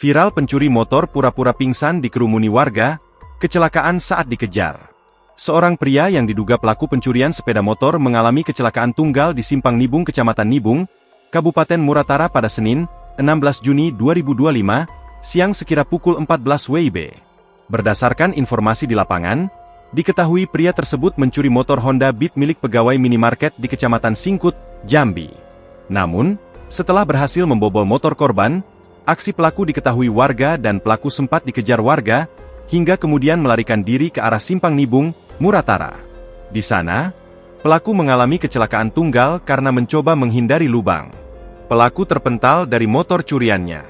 Viral pencuri motor pura-pura pingsan dikerumuni warga, kecelakaan saat dikejar. Seorang pria yang diduga pelaku pencurian sepeda motor mengalami kecelakaan tunggal di Simpang Nibung, Kecamatan Nibung, Kabupaten Muratara pada Senin, 16 Juni 2025, siang sekira pukul 14 WIB. Berdasarkan informasi di lapangan, diketahui pria tersebut mencuri motor Honda Beat milik pegawai minimarket di Kecamatan Singkut, Jambi. Namun, setelah berhasil membobol motor korban, aksi pelaku diketahui warga dan pelaku sempat dikejar warga, hingga kemudian melarikan diri ke arah Simpang Nibung, Muratara. Di sana, pelaku mengalami kecelakaan tunggal karena mencoba menghindari lubang. Pelaku terpental dari motor curiannya.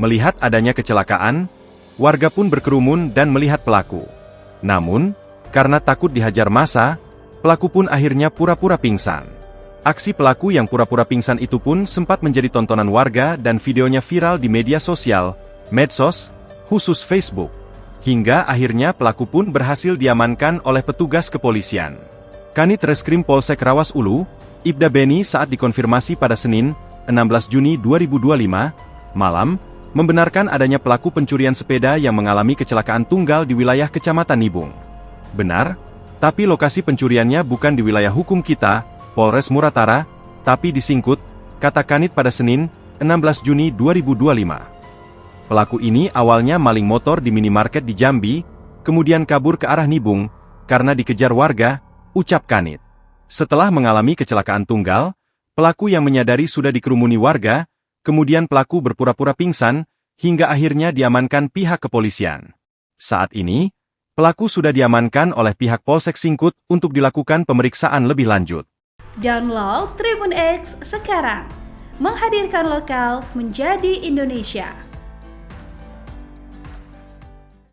Melihat adanya kecelakaan, warga pun berkerumun dan melihat pelaku. Namun, karena takut dihajar massa, pelaku pun akhirnya pura-pura pingsan. Aksi pelaku yang pura-pura pingsan itu pun sempat menjadi tontonan warga dan videonya viral di media sosial, medsos, khusus Facebook. Hingga akhirnya pelaku pun berhasil diamankan oleh petugas kepolisian. Kanit Reskrim Polsek Rawas Ulu, Ibda Beni saat dikonfirmasi pada Senin, 16 Juni 2025, malam, membenarkan adanya pelaku pencurian sepeda yang mengalami kecelakaan tunggal di wilayah Kecamatan Nibung. Benar, tapi lokasi pencuriannya bukan di wilayah hukum kita, Polres Muratara, tapi di Singkut, kata Kanit pada Senin, 16 Juni 2025. Pelaku ini awalnya maling motor di minimarket di Jambi, kemudian kabur ke arah Nibung, karena dikejar warga, ucap Kanit. Setelah mengalami kecelakaan tunggal, pelaku yang menyadari sudah dikerumuni warga, kemudian pelaku berpura-pura pingsan, hingga akhirnya diamankan pihak kepolisian. Saat ini, pelaku sudah diamankan oleh pihak Polsek Singkut untuk dilakukan pemeriksaan lebih lanjut. Download Tribun X sekarang, menghadirkan lokal menjadi Indonesia.